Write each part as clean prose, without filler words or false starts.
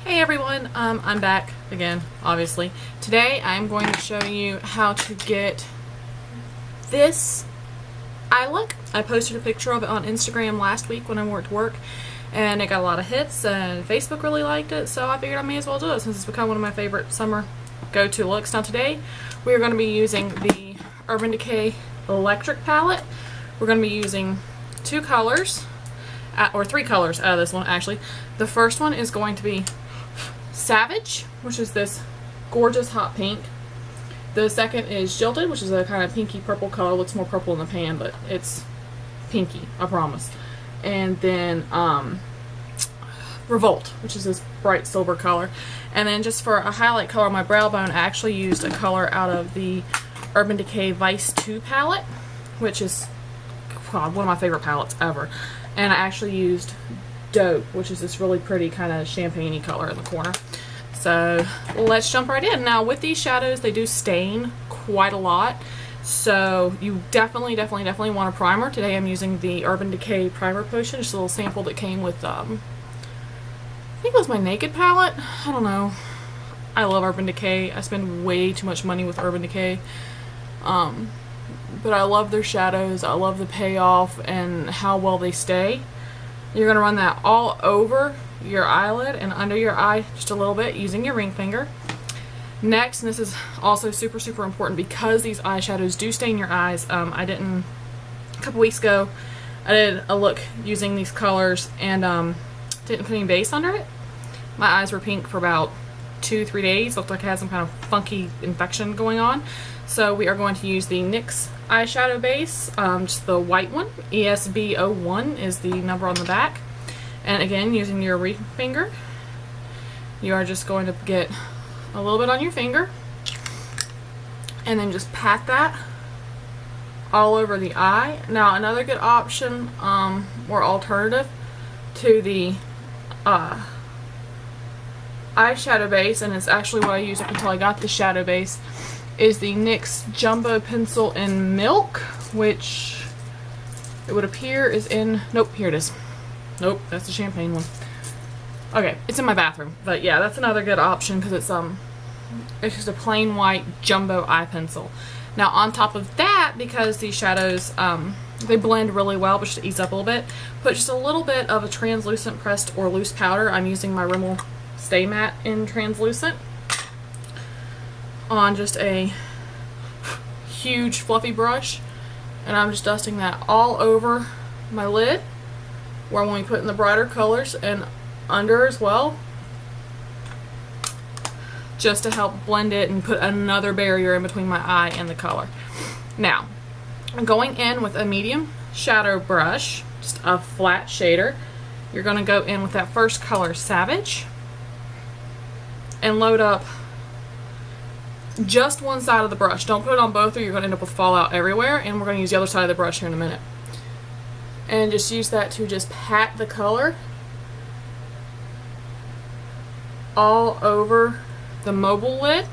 Hey everyone, I'm back again, obviously. Today I'm going to show you how to get this eye look. I posted a picture of it on Instagram last week when I went to work, and it got a lot of hits, and Facebook really liked it, so I figured I may as well do it since it's become one of my favorite summer go-to looks. Now today we are going to be using the Urban Decay Electric palette. We're going to be using two colors, or three colors out of this one actually. The first one is going to be Savage, which is this gorgeous hot pink. The second is Jilted, which is a kind of pinky purple color. Looks more purple in the pan, but it's pinky, I promise. And then Revolt, which is this bright silver color. And then just for a highlight color on my brow bone, I actually used a color out of the Urban Decay Vice 2 palette, which is one of my favorite palettes ever. And I actually used Dope, which is this really pretty kind of champagne-y color in the corner. So let's jump right in. Now with these shadows, they do stain quite a lot, so you definitely want a primer. Today I'm using the Urban Decay Primer Potion, just a little sample that came with, I think it was my Naked palette. I don't know. I love Urban Decay. I spend way too much money with Urban Decay. But I love their shadows. I love the payoff and how well they stay. You're going to run that all over your eyelid and under your eye just a little bit using your ring finger. Next, and this is also super important because these eyeshadows do stain your eyes. A couple weeks ago, I did a look using these colors and didn't put any base under it. My eyes were pink for about 2-3 days. Looked like I had some kind of funky infection going on. So we are going to use the NYX eyeshadow base, just the white one. ESB01 is the number on the back. And again, using your ring finger, you are just going to get a little bit on your finger and then just pat that all over the eye. Now another good option or alternative to the eyeshadow base, and it's actually what I used up until I got the shadow base, is the NYX Jumbo Pencil in Milk, which it would appear is in, nope, here it is. Nope, that's the champagne one. Okay, it's in my bathroom, but yeah, that's another good option because it's just a plain white jumbo eye pencil. Now on top of that, because these shadows, they blend really well, but just to ease up a little bit, put just a little bit of a translucent pressed or loose powder. I'm using my RImmel Stay Matte in translucent on just a huge fluffy brush, and I'm just dusting that all over my lid where I'm going to put in the brighter colors and under as well, just to help blend it and put another barrier in between my eye and the color. Now I'm going in with a medium shadow brush, just a flat shader. You're going to go in with that first color, Savage, and load up just one side of the brush. Don't put it on both or you're going to end up with fallout everywhere, and we're going to use the other side of the brush here in a minute. And just use that to just pat the color all over the mobile lid.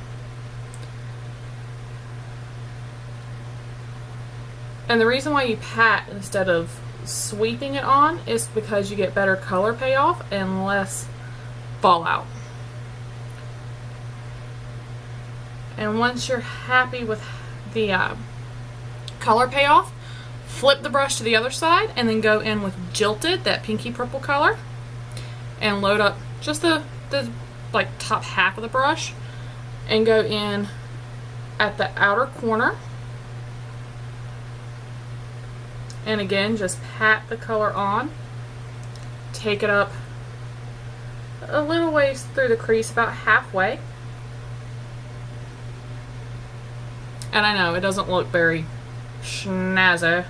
And the reason why you pat instead of sweeping it on is because you get better color payoff and less fallout. And once you're happy with the color payoff, flip the brush to the other side and then go in with Jilted, that pinky purple color, and load up just the like top half of the brush and go in at the outer corner. And again, just pat the color on. Take it up a little ways through the crease, about halfway. And I know it doesn't look very snazzy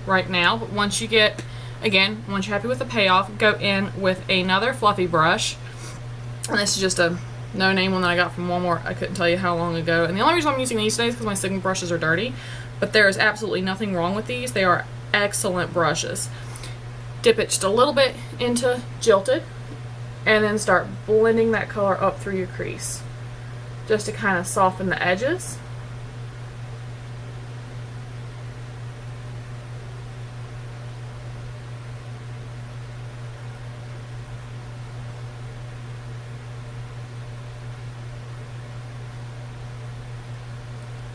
right now, but once you get, again, once you're happy with the payoff, go in with another fluffy brush. And this is just a no-name one that I got from Walmart. I couldn't tell you how long ago. And the only reason I'm using these today is because my Sigma brushes are dirty. But there is absolutely nothing wrong with these. They are excellent brushes. Dip it just a little bit into Jilted and then start blending that color up through your crease just to kind of soften the edges.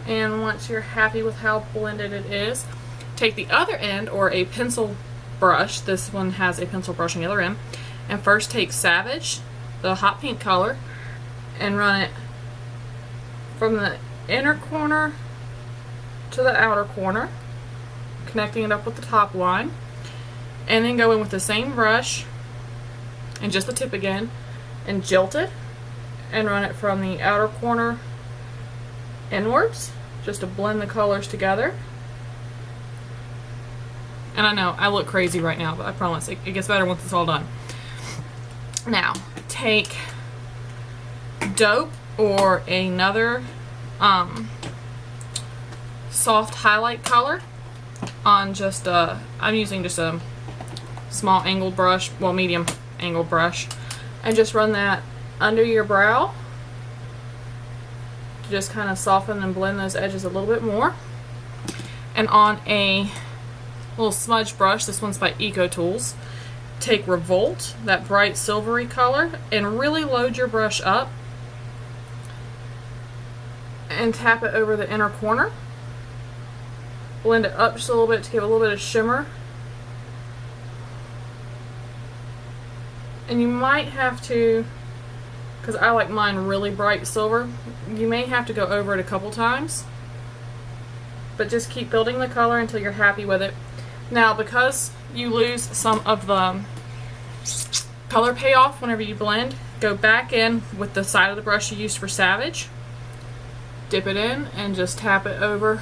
And once you're happy with how blended it is, take the other end, or a pencil brush, this one has a pencil brush on the other end, and first take Savage, the hot pink color, and run it from the inner corner to the outer corner, connecting it up with the top line, and then go in with the same brush and just the tip again and Jilted, and run it from the outer corner inwards just to blend the colors together. And I know I look crazy right now, but I promise it gets better once it's all done. Now take Dope or another soft highlight color on just I'm using just a small angled brush, well, medium angled brush, and just run that under your brow to just kind of soften and blend those edges a little bit more. And on a little smudge brush, this one's by Eco Tools, take Revolt, that bright silvery color, and really load your brush up and tap it over the inner corner. Blend it up just a little bit to give a little bit of shimmer. And you might have to, because I like mine really bright silver, you may have to go over it a couple times. But just keep building the color until you're happy with it. Now, because you lose some of the color payoff whenever you blend, go back in with the side of the brush you used for Savage, dip it in, and just tap it over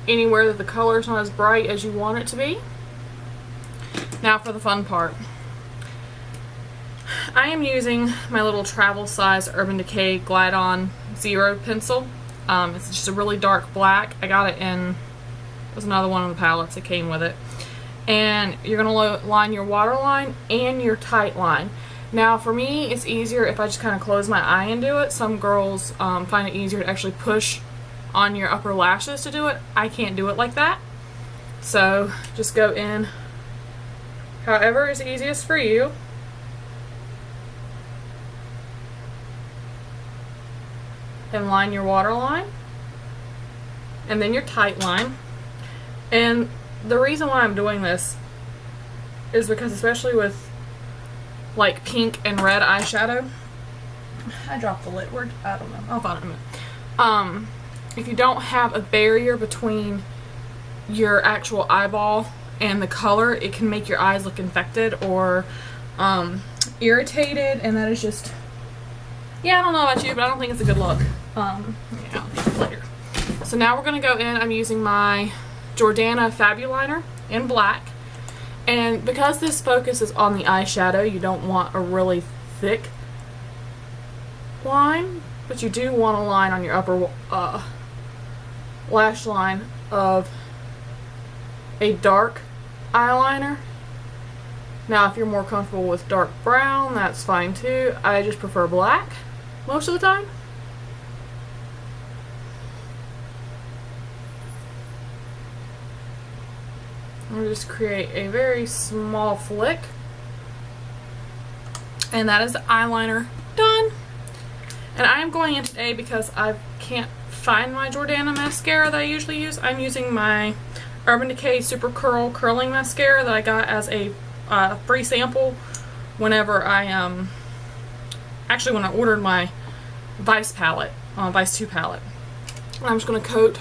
anywhere that the color is not as bright as you want it to be. Now for the fun part. I am using my little travel size Urban Decay Glide On Zero pencil. It's just a really dark black. I got it in, it was another one of the palettes that came with it. And you're going to line your waterline and your tight line. Now for me, it's easier if I just kind of close my eye and do it. Some girls find it easier to actually push on your upper lashes to do it. I can't do it like that. So just go in however is easiest for you. And line your waterline. And then your tight line. And the reason why I'm doing this is because, especially with like pink and red eyeshadow, I dropped the lid. I don't know. I'll find it in a minute. If you don't have a barrier between your actual eyeball and the color, it can make your eyes look infected or irritated, and that is just, yeah, I don't know about you, but I don't think it's a good look. Yeah, I'll think of it later. So now we're going to go in. I'm using my Jordana Fabuliner in black. And because this focuses on the eyeshadow, you don't want a really thick line, but you do want a line on your upper lash line of a dark eyeliner. Now if you're more comfortable with dark brown, that's fine too. I just prefer black most of the time. I'll just create a very small flick. And that is the eyeliner done. And I am going in today because I can't find my Jordana mascara that I usually use. I'm using my Urban Decay Supercurl curling mascara that I got as a free sample whenever I actually when I ordered my Vice palette, Vice 2 palette. And I'm just going to coat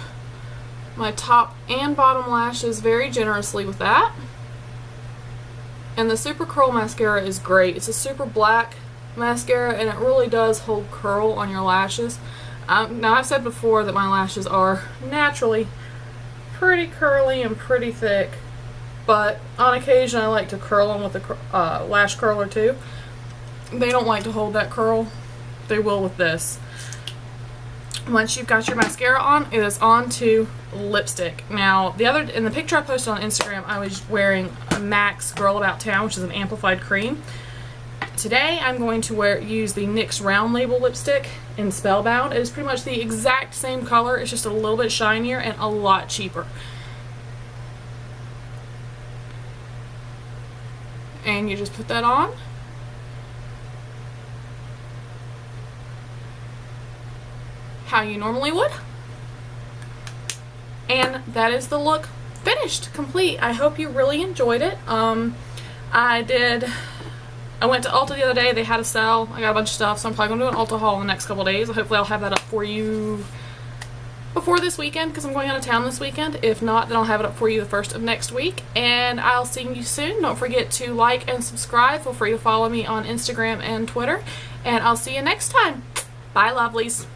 my top and bottom lashes very generously with that. And the Supercurl mascara is great. It's a super black mascara and it really does hold curl on your lashes. Now I've said before that my lashes are naturally pretty curly and pretty thick, but on occasion I like to curl them with a lash curler too. They don't like to hold that curl. They will with this. Once you've got your mascara on, it is on to lipstick. Now, in the picture I posted on Instagram, I was wearing a MAC's Girl About Town, which is an amplified cream. Today, I'm going to use the NYX Round Label lipstick in Spellbound. It is pretty much the exact same color. It's just a little bit shinier and a lot cheaper. And you just put that on. How you normally would. And that is the look finished, complete. I hope you really enjoyed it. I went to Ulta the other day. They had a sale. I got a bunch of stuff, so I'm probably going to do an Ulta haul in the next couple days. Hopefully I'll have that up for you before this weekend because I'm going out of town this weekend. If not, then I'll have it up for you the first of next week. And I'll see you soon. Don't forget to like and subscribe. Feel free to follow me on Instagram and Twitter. And I'll see you next time. Bye, lovelies.